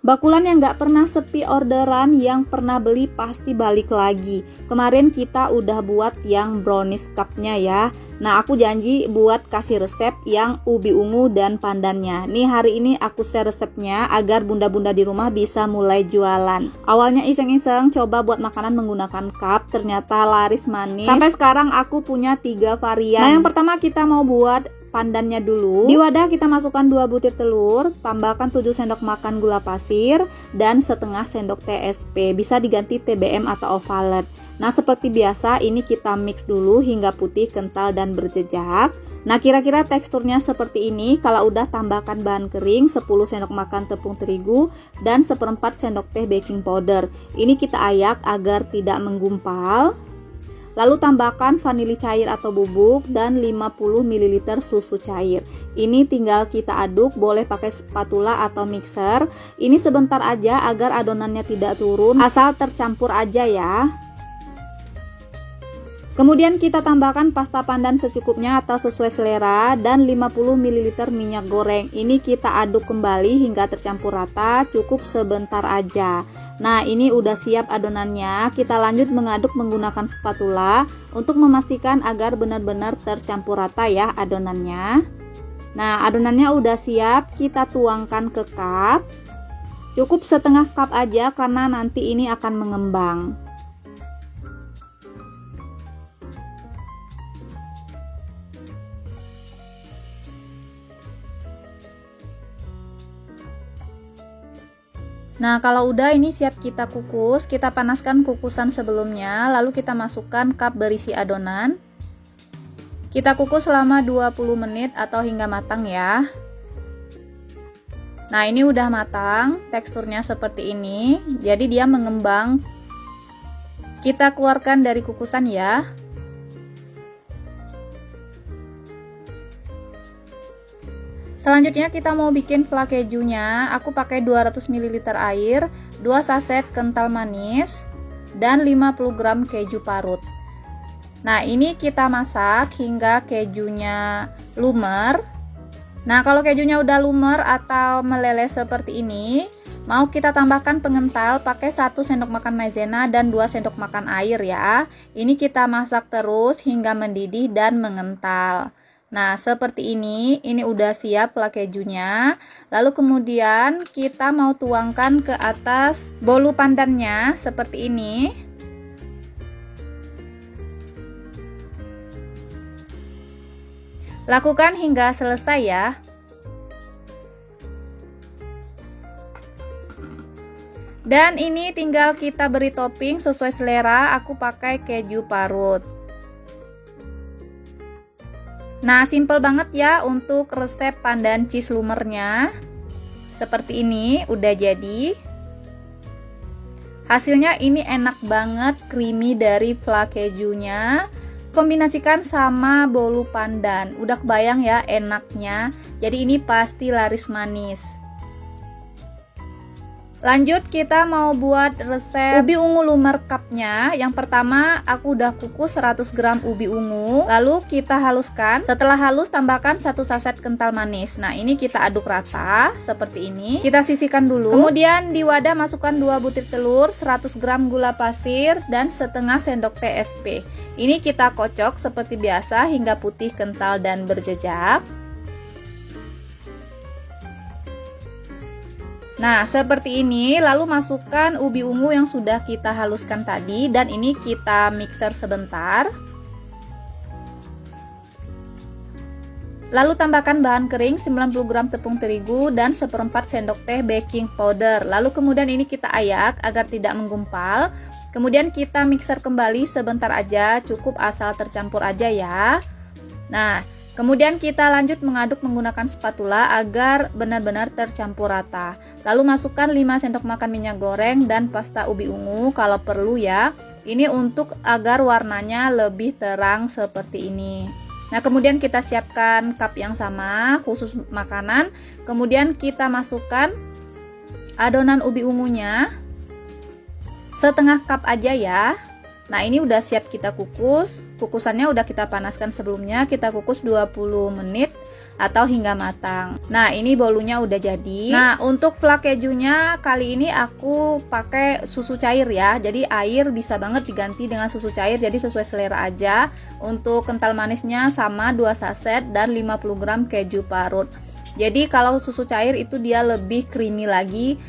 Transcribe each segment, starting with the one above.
Bakulan yang nggak pernah sepi orderan, yang pernah beli pasti balik lagi. Kemarin kita udah buat yang brownies cupnya ya. Nah, aku janji buat kasih resep yang ubi ungu dan pandannya. Nih, hari ini aku share resepnya agar bunda-bunda di rumah bisa mulai jualan. Awalnya iseng-iseng coba buat makanan menggunakan cup, ternyata laris manis. Sampai sekarang aku punya 3 varian. Nah, yang pertama kita mau buat pandannya dulu. Di wadah kita masukkan 2 butir telur, tambahkan 7 sendok makan gula pasir dan setengah sendok TSP. Bisa diganti TBM atau ovalet. Nah, seperti biasa ini kita mix dulu hingga putih, kental dan berjejak. Nah, kira-kira teksturnya seperti ini. Kalau udah, tambahkan bahan kering 10 sendok makan tepung terigu dan 1/4 sendok teh baking powder. Ini kita ayak agar tidak menggumpal. Lalu tambahkan vanili cair atau bubuk dan 50 ml susu cair. Ini tinggal kita aduk, boleh pakai spatula atau mixer. Ini sebentar aja agar adonannya tidak turun, asal tercampur aja ya. Kemudian kita tambahkan pasta pandan secukupnya atau sesuai selera dan 50 ml minyak goreng. Ini kita aduk kembali hingga tercampur rata, cukup sebentar aja. Nah, ini udah siap adonannya. Kita lanjut mengaduk menggunakan spatula untuk memastikan agar benar-benar tercampur rata ya adonannya. Nah, adonannya udah siap, kita tuangkan ke cup. Cukup setengah cup aja karena nanti ini akan mengembang. Nah, kalau udah ini siap kita kukus, kita panaskan kukusan sebelumnya, lalu kita masukkan cup berisi adonan. Kita kukus selama 20 menit atau hingga matang ya. Nah, ini udah matang, teksturnya seperti ini, jadi dia mengembang. Kita keluarkan dari kukusan ya. Selanjutnya kita mau bikin flan kejunya. Aku pakai 200 ml air, 2 saset kental manis, dan 50 gram keju parut. Nah, ini kita masak hingga kejunya lumer. Nah, kalau kejunya udah lumer atau meleleh seperti ini, mau kita tambahkan pengental, pakai 1 sendok makan maizena dan 2 sendok makan air ya. Ini kita masak terus hingga mendidih dan mengental. Nah, seperti ini udah siap flan kejunya. Lalu kemudian kita mau tuangkan ke atas bolu pandannya seperti ini. Lakukan hingga selesai ya. Dan ini tinggal kita beri topping sesuai selera. Aku pakai keju parut. Nah, simple banget ya untuk resep pandan cheese lumernya. Seperti ini udah jadi. Hasilnya ini enak banget, creamy dari flan kejunya. Kombinasikan sama bolu pandan. Udah kebayang ya enaknya. Jadi ini pasti laris manis. Lanjut kita mau buat resep ubi ungu lumer cupnya. Yang pertama aku udah kukus 100 gram ubi ungu, lalu kita haluskan. Setelah halus tambahkan 1 saset kental manis. Nah, ini kita aduk rata seperti ini. Kita sisihkan dulu. Kemudian di wadah masukkan 2 butir telur, 100 gram gula pasir dan setengah sendok TSP. Ini kita kocok seperti biasa hingga putih, kental dan berjejak. Nah, seperti ini, lalu masukkan ubi ungu yang sudah kita haluskan tadi dan ini kita mixer sebentar. Lalu tambahkan bahan kering 90 gram tepung terigu dan 1/4 sendok teh baking powder. Lalu kemudian ini kita ayak agar tidak menggumpal. Kemudian kita mixer kembali sebentar aja, cukup asal tercampur aja ya. Nah, kemudian kita lanjut mengaduk menggunakan spatula agar benar-benar tercampur rata. Lalu masukkan 5 sendok makan minyak goreng dan pasta ubi ungu kalau perlu ya. Ini untuk agar warnanya lebih terang seperti ini. Nah, kemudian kita siapkan cup yang sama khusus makanan. Kemudian kita masukkan adonan ubi ungunya. Setengah cup aja ya. Nah, ini udah siap kita kukus. Kukusannya udah kita panaskan sebelumnya. Kita kukus 20 menit atau hingga matang. Nah, ini bolunya udah jadi. Nah, untuk flak kejunya kali ini aku pakai susu cair ya. Jadi air bisa banget diganti dengan susu cair, jadi sesuai selera aja. Untuk kental manisnya sama 2 saset dan 50 gram keju parut. Jadi kalau susu cair itu dia lebih creamy lagi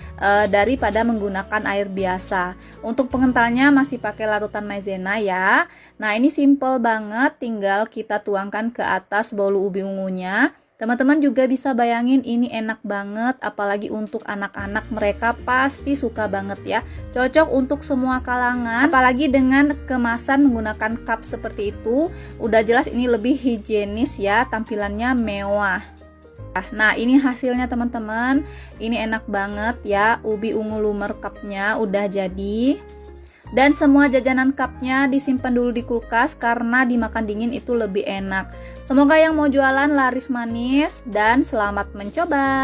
daripada menggunakan air biasa. Untuk pengentalnya masih pakai larutan maizena ya. Nah, ini simple banget, tinggal kita tuangkan ke atas bolu ubi ungunya. Teman-teman juga bisa bayangin ini enak banget, apalagi untuk anak-anak, mereka pasti suka banget ya. Cocok untuk semua kalangan, apalagi dengan kemasan menggunakan cup seperti itu. Udah jelas ini lebih higienis ya, tampilannya mewah. Nah, ini hasilnya teman-teman. Ini enak banget ya, ubi ungu lumer cupnya udah jadi. Dan semua jajanan cupnya disimpan dulu di kulkas karena dimakan dingin itu lebih enak. Semoga yang mau jualan laris manis dan selamat mencoba.